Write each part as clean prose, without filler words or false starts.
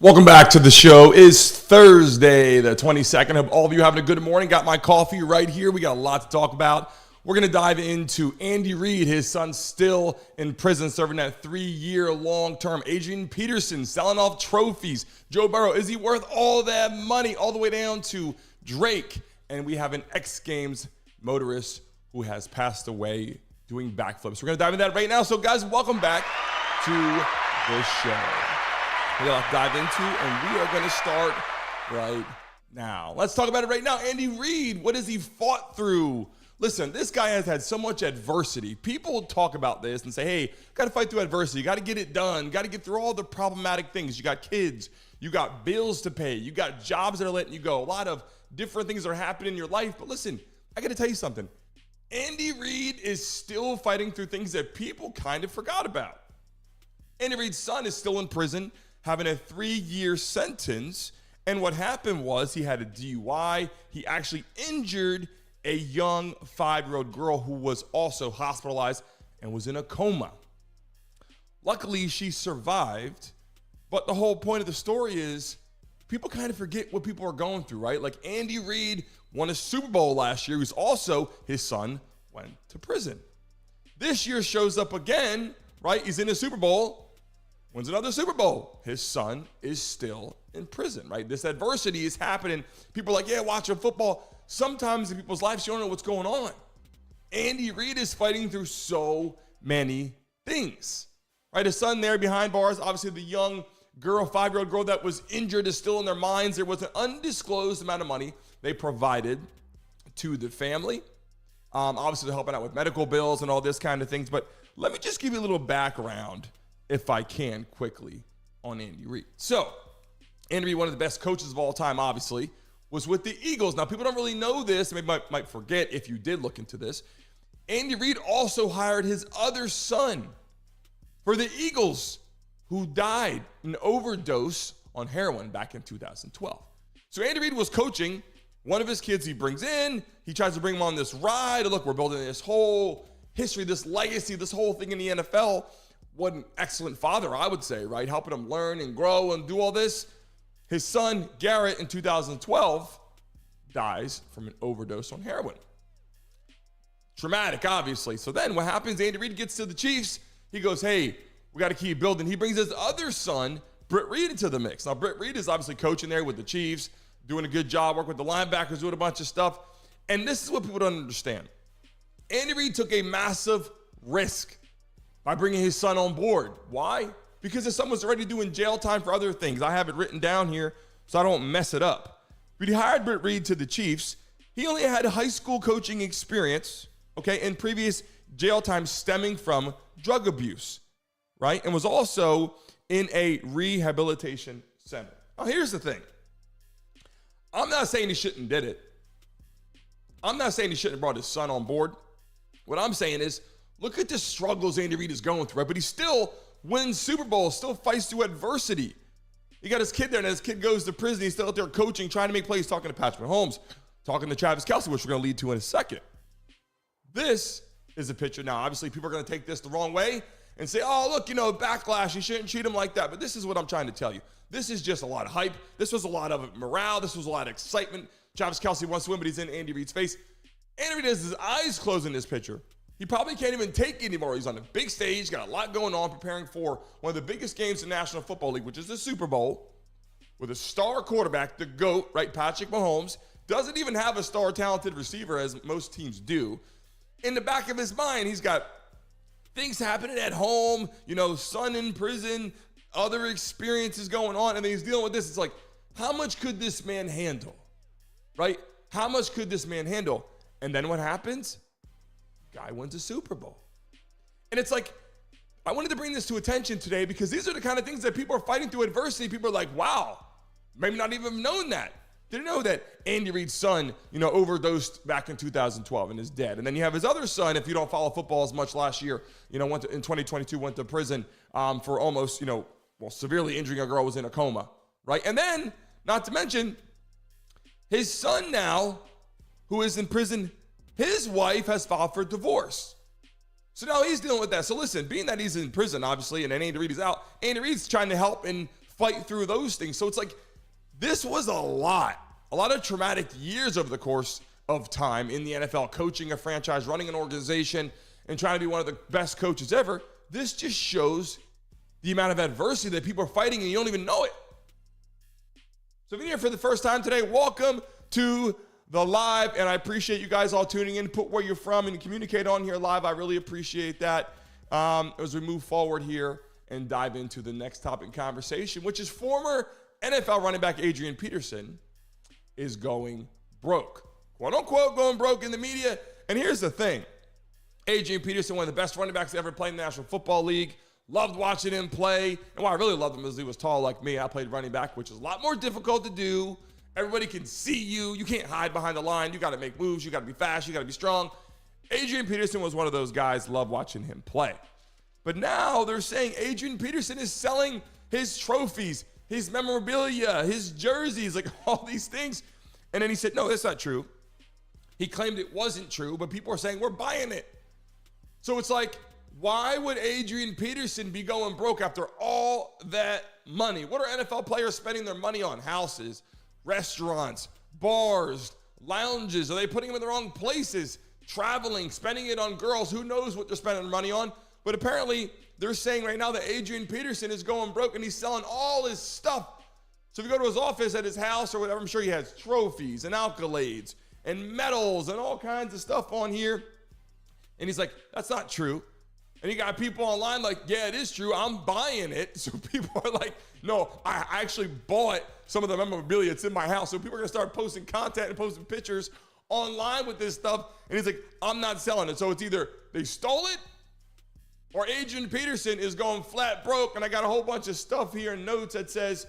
Welcome back to the show. It's Thursday, the 22nd. Hope all of you having a good morning. Got my coffee right here. We got a lot to talk about. We're going to dive into Andy Reid. His son's still in prison, serving that 3-year long-term. Adrian Peterson selling off trophies. Joe Burrow, is he worth all that money? All the way down to Drake. And we have an X Games motorist who has passed away doing backflips. We're going to dive into that right now. So, guys, welcome back to the show. We got to dive into, and we are going to start right now. Let's talk about it right now. Andy Reid, what has he fought through? Listen, this guy has had so much adversity. People talk about this and say, hey, got to fight through adversity. You got to get it done. Got to get through all the problematic things. You got kids. You got bills to pay. You got jobs that are letting you go. A lot of different things are happening in your life. But listen, I got to tell you something. Andy Reid is still fighting through things that people kind of forgot about. Andy Reid's son is still in prison, having a 3-year sentence. And what happened was he had a DUI. He actually injured a young 5-year-old girl who was also hospitalized and was in a coma. Luckily, she survived. But the whole point of the story is people kind of forget what people are going through, right? Like Andy Reid won a Super Bowl last year. Who's also, his son went to prison. This year shows up again, right? He's in a Super Bowl. Wins another Super Bowl. His son is still in prison, right? This adversity is happening. People are like, yeah, watching football. Sometimes in people's lives, you don't know what's going on. Andy Reid is fighting through so many things, right? His son there behind bars, obviously the young girl, 5-year-old girl that was injured is still in their minds. There was an undisclosed amount of money they provided to the family. Obviously, they're helping out with medical bills and all this kind of things. But let me just give you a little background, if I can, quickly on Andy Reid. So, Andy Reid, one of the best coaches of all time, obviously, was with the Eagles. Now, people don't really know this. Maybe might forget if you did look into this. Andy Reid also hired his other son for the Eagles, who died in an overdose on heroin back in 2012. So, Andy Reid was coaching one of his kids. He brings in. He tries to bring him on this ride. Look, we're building this whole history, this legacy, this whole thing in the NFL. What an excellent father, I would say, right? Helping him learn and grow and do all this. His son, Garrett, in 2012, dies from an overdose on heroin. Traumatic, obviously. So then what happens? Andy Reid gets to the Chiefs. He goes, hey, we got to keep building. He brings his other son, Britt Reid, into the mix. Now, Britt Reid is obviously coaching there with the Chiefs, doing a good job, working with the linebackers, doing a bunch of stuff. And this is what people don't understand. Andy Reid took a massive risk by bringing his son on board. Why? Because his son was already doing jail time for other things. I have it written down here so I don't mess it up. But he hired Britt Reid to the Chiefs. He only had high school coaching experience, okay, and previous jail time stemming from drug abuse, right? And was also in a rehabilitation center. Now, here's the thing. I'm not saying he shouldn't did it. I'm not saying he shouldn't have brought his son on board. What I'm saying is, look at the struggles Andy Reid is going through, right? But he still wins Super Bowls, still fights through adversity. He got his kid there, and his kid goes to prison. He's still out there coaching, trying to make plays, talking to Patrick Mahomes, talking to Travis Kelce, which we're going to lead to in a second. This is a picture. Now, obviously, people are going to take this the wrong way and say, oh, look, backlash. You shouldn't treat him like that. But this is what I'm trying to tell you. This is just a lot of hype. This was a lot of morale. This was a lot of excitement. Travis Kelce wants to win, but he's in Andy Reid's face. Andy Reid has his eyes closed in this picture. He probably can't even take it anymore. He's on a big stage, got a lot going on, preparing for one of the biggest games in the National Football League, which is the Super Bowl, with a star quarterback, the GOAT, right, Patrick Mahomes. Doesn't even have a star talented receiver, as most teams do. In the back of his mind, he's got things happening at home, son in prison, other experiences going on, and then he's dealing with this. It's like, how much could this man handle, right? How much could this man handle? And then what happens? Guy wins a Super Bowl. And it's like, I wanted to bring this to attention today because these are the kind of things that people are fighting through adversity. People are like, wow, maybe not even known that. Didn't know that Andy Reid's son, overdosed back in 2012 and is dead. And then you have his other son, if you don't follow football as much last year, in 2022 went to prison for almost, severely injuring a girl, was in a coma, right? And then, not to mention, his son now, who is in prison, his wife has filed for divorce. So now he's dealing with that. So listen, being that he's in prison, obviously, and Andy Reid is out, Andy Reid's trying to help and fight through those things. So it's like, this was a lot of traumatic years over the course of time in the NFL, coaching a franchise, running an organization, and trying to be one of the best coaches ever. This just shows the amount of adversity that people are fighting and you don't even know it. So if you're here for the first time today, welcome to the live, and I appreciate you guys all tuning in. Put where you're from and communicate on here live. I really appreciate that. As we move forward here and dive into the next topic conversation, which is former NFL running back Adrian Peterson is going broke. Quote unquote, going broke in the media. And here's the thing. Adrian Peterson, one of the best running backs ever played in the National Football League. Loved watching him play. And why I really loved him is he was tall like me. I played running back, which is a lot more difficult to do. Everybody can see you. You can't hide behind the line. You got to make moves. You got to be fast. You got to be strong. Adrian Peterson was one of those guys. Loved watching him play. But now they're saying Adrian Peterson is selling his trophies, his memorabilia, his jerseys, like all these things. And then he said, no, that's not true. He claimed it wasn't true, but people are saying we're buying it. So it's like, why would Adrian Peterson be going broke after all that money? What are NFL players spending their money on? Houses, restaurants, bars, lounges. Are they putting them in the wrong places? Traveling, spending it on girls. Who knows what they're spending money on? But apparently they're saying right now that Adrian Peterson is going broke and he's selling all his stuff. So if you go to his office at his house or whatever, I'm sure he has trophies and accolades and medals and all kinds of stuff on here. And he's like, that's not true. And you got people online like, yeah, it is true. I'm buying it. So people are like, no, I actually bought some of the memorabilia. It's in my house. So people are going to start posting content and posting pictures online with this stuff. And he's like, I'm not selling it. So it's either they stole it or Adrian Peterson is going flat broke. And I got a whole bunch of stuff here in notes that says,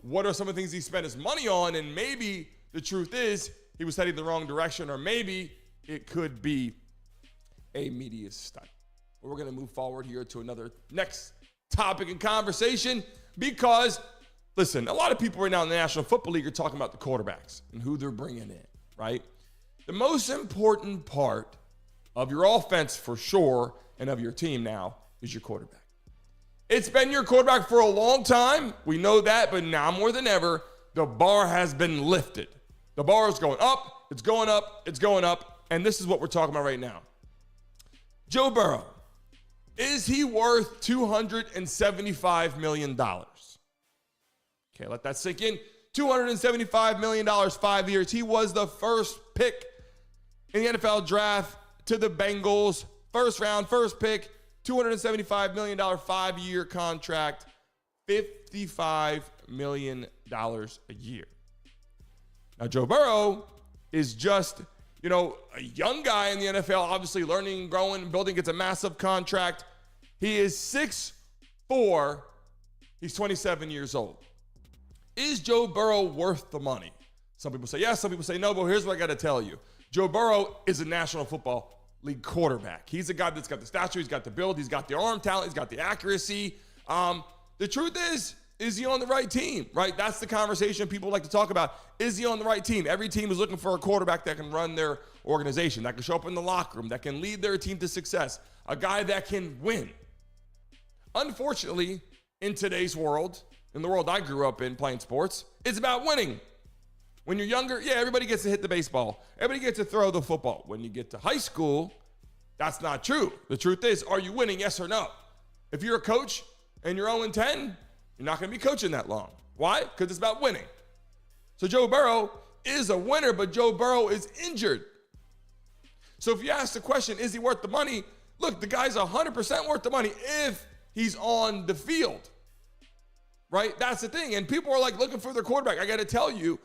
what are some of the things he spent his money on? And maybe the truth is he was heading the wrong direction, or maybe it could be a media stunt. We're going to move forward here to another next topic and conversation because, listen, a lot of people right now in the National Football League are talking about the quarterbacks and who they're bringing in, right? The most important part of your offense for sure and of your team now is your quarterback. It's been your quarterback for a long time. We know that, but now more than ever, the bar has been lifted. The bar is going up, it's going up, it's going up, and this is what we're talking about right now. Joe Burrow. Is he worth $275 million? Okay, let that sink in. $275 million, 5 years. He was the first pick in the NFL draft to the Bengals. First round, first pick, $275 million, 5-year contract, $55 million a year. Now, Joe Burrow is just a young guy in the NFL, obviously learning, growing, building, gets a massive contract. He is 6'4". He's 27 years old. Is Joe Burrow worth the money? Some people say yes, some people say no, but here's what I got to tell you. Joe Burrow is a National Football League quarterback. He's a guy that's got the stature, he's got the build, he's got the arm talent, he's got the accuracy. The truth is he on the right team, right? That's the conversation people like to talk about. Is he on the right team? Every team is looking for a quarterback that can run their organization, that can show up in the locker room, that can lead their team to success, a guy that can win. Unfortunately, in today's world, in the world I grew up in playing sports, it's about winning. When you're younger, yeah, everybody gets to hit the baseball. Everybody gets to throw the football. When you get to high school, that's not true. The truth is, are you winning, yes or no? If you're a coach and you're 0-10, you're not going to be coaching that long. Why? Because it's about winning. So Joe Burrow is a winner, but Joe Burrow is injured. So if you ask the question, is he worth the money? Look, the guy's 100% worth the money if he's on the field, right? That's the thing. And people are like looking for their quarterback. I got to tell you,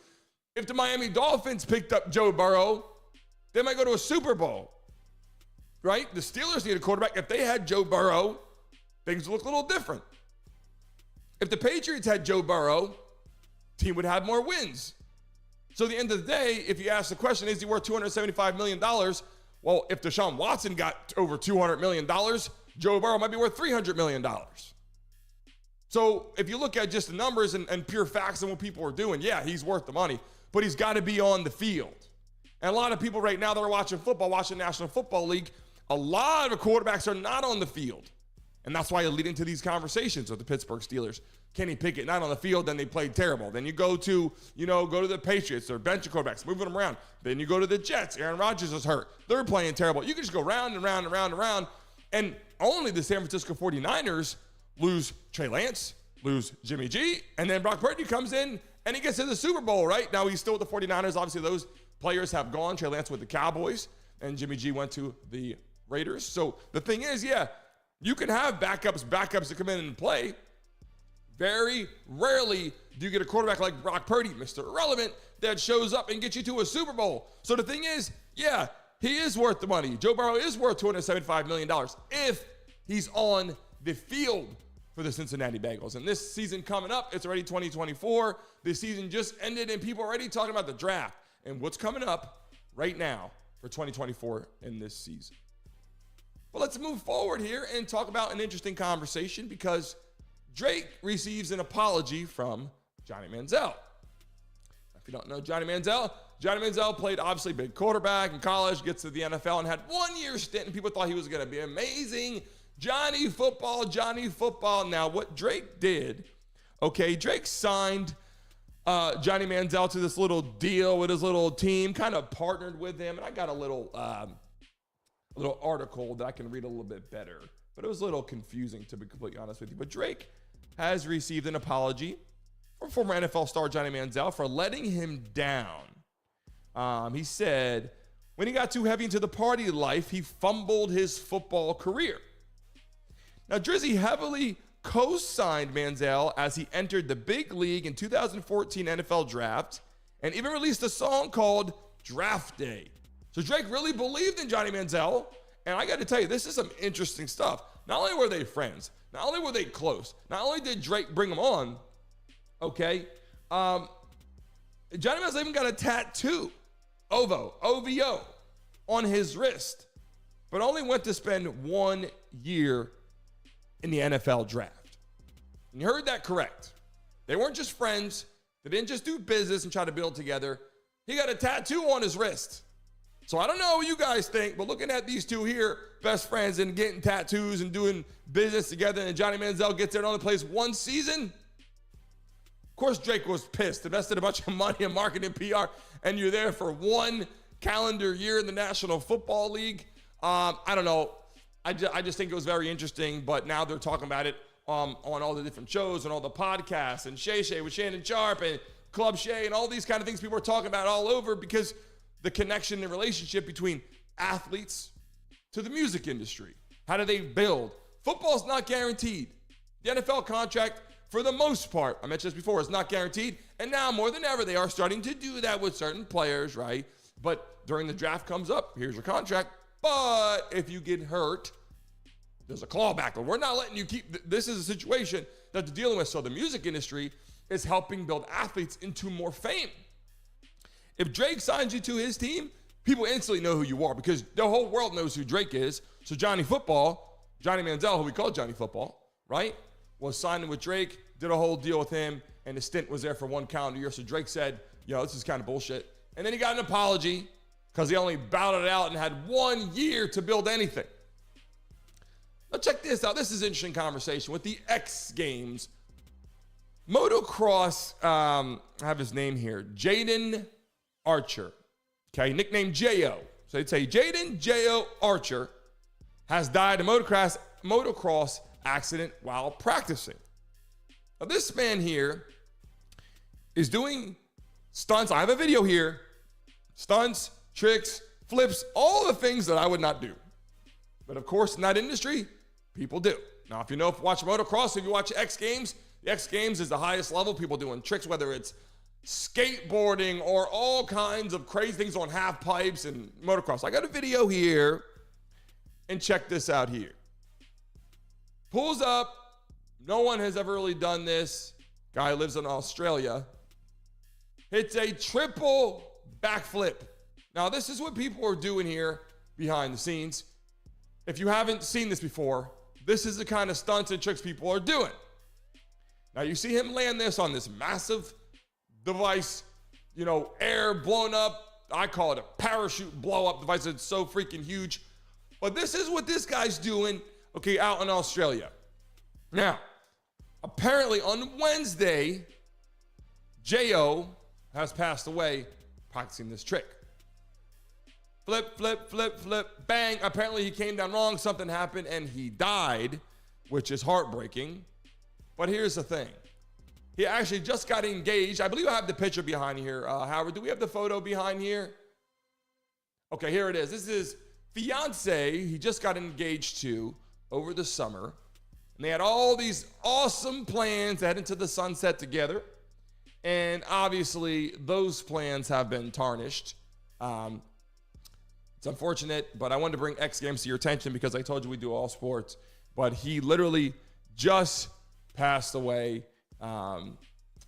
if the Miami Dolphins picked up Joe Burrow, they might go to a Super Bowl, right? The Steelers need a quarterback. If they had Joe Burrow, things would look a little different. If the Patriots had Joe Burrow, team would have more wins. So at the end of the day, if you ask the question, is he worth $275 million? Well, if Deshaun Watson got over $200 million, Joe Burrow might be worth $300 million. So if you look at just the numbers and pure facts and what people are doing, yeah, he's worth the money, but he's got to be on the field. And a lot of people right now that are watching football, watching National Football League, a lot of quarterbacks are not on the field. And that's why you lead into these conversations with the Pittsburgh Steelers. Kenny Pickett not on the field, then they played terrible. Then you go to the Patriots, they're bench quarterbacks, moving them around. Then you go to the Jets, Aaron Rodgers is hurt. They're playing terrible. You can just go round and round and round and round. And only the San Francisco 49ers lose Trey Lance, lose Jimmy G, and then Brock Purdy comes in and he gets to the Super Bowl, right? Now he's still with the 49ers. Obviously, those players have gone. Trey Lance with the Cowboys, and Jimmy G went to the Raiders. So the thing is, you can have backups that come in and play. Very rarely do you get a quarterback like Brock Purdy, Mr. Irrelevant, that shows up and gets you to a Super Bowl. So the thing is, he is worth the money. Joe Burrow is worth $275 million if he's on the field for the Cincinnati Bengals. And this season coming up, it's already 2024. This season just ended and people are already talking about the draft and what's coming up right now for 2024 in this season. But let's move forward here and talk about an interesting conversation because Drake receives an apology from Johnny Manziel. If you don't know Johnny Manziel played obviously big quarterback in college, gets to the NFL and had 1 year stint and people thought he was going to be amazing. Johnny football. Now what Drake did, Drake signed Johnny Manziel to this little deal with his little team, kind of partnered with him. And I got a little article that I can read a little bit better, but it was a little confusing to be completely honest with you. But Drake has received an apology from former NFL star Johnny Manziel for letting him down. He said, when he got too heavy into the party life, he fumbled his football career. Now, Drizzy heavily co-signed Manziel as he entered the big league in 2014 NFL draft and even released a song called Draft Day. So Drake really believed in Johnny Manziel. And I got to tell you, this is some interesting stuff. Not only were they friends, not only were they close, not only did Drake bring him on, Johnny Manziel even got a tattoo, OVO, on his wrist, but only went to spend 1 year in the NFL draft. And you heard that correct. They weren't just friends. They didn't just do business and try to build together. He got a tattoo on his wrist. So I don't know what you guys think, but looking at these two here, best friends and getting tattoos and doing business together, and Johnny Manziel gets there and only plays 1 season. Of course, Drake was pissed, invested a bunch of money in marketing and PR, and you're there for 1 calendar year in the National Football League. I don't know. I just think it was very interesting, but now they're talking about it on all the different shows and all the podcasts and Shay with Shannon Sharp and Club Shay and all these kind of things people are talking about all over because the connection and relationship between athletes to the music industry. How do they build? Football's not guaranteed. The NFL contract, for the most part, I mentioned this before, is not guaranteed. And now more than ever, they are starting to do that with certain players, right? But during the draft comes up, here's your contract. But if you get hurt, there's a clawback. We're not letting you keep, this is a situation that they're dealing with. So the music industry is helping build athletes into more fame. If Drake signs you to his team, people instantly know who you are because the whole world knows who Drake is. So Johnny Manziel, who we call Johnny Football, right, was signing with Drake, did a whole deal with him, and the stint was there for 1 calendar year. So Drake said, this is kind of bullshit. And then he got an apology because he only bowed it out and had 1 year to build anything. Now check this out. This is an interesting conversation with the X Games. Motocross, I have his name here, Jaden Archer, nicknamed J.O. So they'd say Jaden J.O. Archer has died in a motocross accident while practicing. Now this man here is doing stunts. I have a video here. Stunts, tricks, flips, all the things that I would not do. But of course, in that industry, people do. Now, if you watch motocross, if you watch X Games, the X Games is the highest level. People doing tricks, whether it's skateboarding or all kinds of crazy things on half pipes and motocross. I got a video here, and check this out here. Pulls up. No one has ever really done this. Guy lives in Australia. Hits a triple backflip. Now, this is what people are doing here behind the scenes. If you haven't seen this before, this is the kind of stunts and tricks people are doing. Now, you see him land this on this massive device, air blown up. I call it a parachute blow up device. It's so freaking huge. But this is what this guy's doing okay, out in Australia. Now, apparently on Wednesday, J.O. has passed away practicing this trick. Flip, flip, flip, flip, bang. Apparently he came down wrong, something happened, and he died, which is heartbreaking. But here's the thing. He actually just got engaged. I believe I have the picture behind here. Howard, do we have the photo behind here? Okay, here it is. This is fiance he just got engaged to over the summer. And they had all these awesome plans to head into the sunset together. And obviously, those plans have been tarnished. It's unfortunate, but I wanted to bring X Games to your attention because I told you we do all sports. But he literally just passed away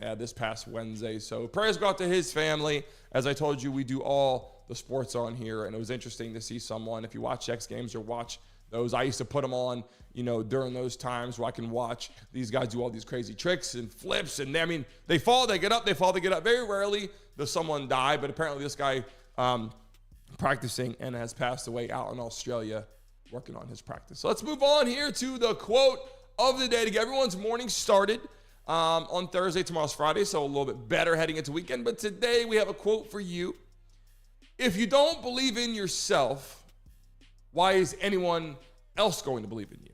this past Wednesday. So prayers go out to his family. As I told you, we do all the sports on here, and it was interesting to see someone. If you watch X Games or watch those, I used to put them on, during those times where I can watch these guys do all these crazy tricks and flips. And they fall, they get up, they fall, they get up. Very rarely does someone die, but apparently this guy practicing and has passed away out in Australia working on his practice. So let's move on here to the quote of the day to get everyone's morning started. On Thursday, tomorrow's Friday, so a little bit better heading into weekend. But today we have a quote for you. If you don't believe in yourself, why is anyone else going to believe in you?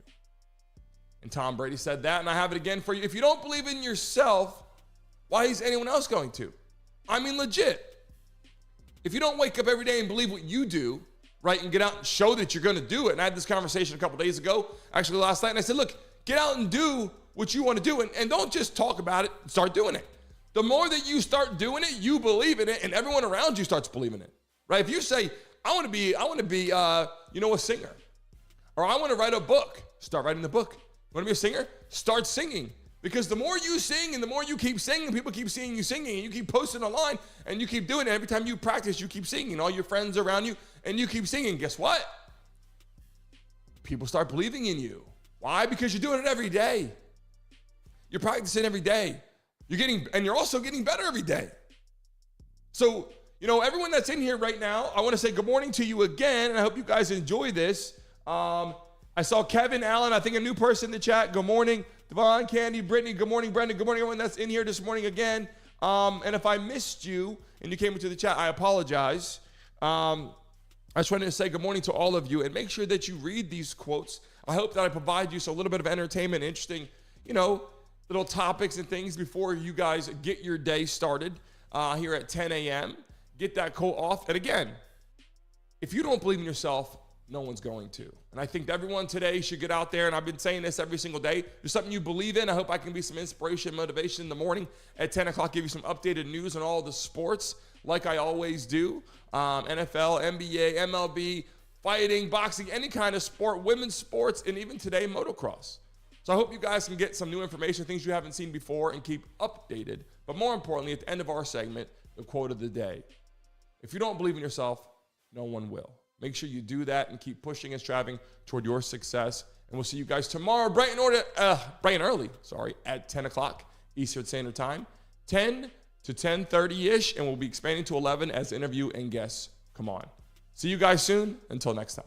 And Tom Brady said that, and I have it again for you. If you don't believe in yourself, why is anyone else going to? I mean, legit. If you don't wake up every day and believe what you do, right, and get out and show that you're going to do it. And I had this conversation a couple days ago, actually last night, and I said, look, get out and do what you want to do, and don't just talk about it, start doing it. The more that you start doing it, you believe in it, and everyone around you starts believing it, right? If you say, I want to be, a singer, or I want to write a book, start writing the book. You want to be a singer? Start singing. Because the more you sing and the more you keep singing, people keep seeing you singing, and you keep posting online, and you keep doing it. Every time you practice, you keep singing, all your friends around you, and you keep singing. Guess what? People start believing in you. Why? Because you're doing it every day. You're practicing every day. You're also getting better every day. So, everyone that's in here right now, I want to say good morning to you again, and I hope you guys enjoy this. I saw Kevin Allen, I think a new person in the chat. Good morning. Devon, Candy, Brittany, good morning, Brendan. Good morning, everyone that's in here this morning again. And if I missed you and you came into the chat, I apologize. I just wanted to say good morning to all of you, and make sure that you read these quotes. I hope that I provide you a little bit of entertainment, interesting, little topics and things before you guys get your day started here at 10 a.m. Get that quote off. And again, if you don't believe in yourself, no one's going to. And I think everyone today should get out there, and I've been saying this every single day. There's something you believe in. I hope I can be some inspiration, motivation in the morning at 10 o'clock, give you some updated news on all the sports like I always do. NFL, NBA, MLB, fighting, boxing, any kind of sport, women's sports, and even today, motocross. So I hope you guys can get some new information, things you haven't seen before, and keep updated. But more importantly, at the end of our segment, the quote of the day. If you don't believe in yourself, no one will. Make sure you do that and keep pushing and striving toward your success. And we'll see you guys tomorrow, bright and early, at 10 o'clock Eastern Standard Time, 10 to 10:30-ish, and we'll be expanding to 11 as interview and guests come on. See you guys soon. Until next time.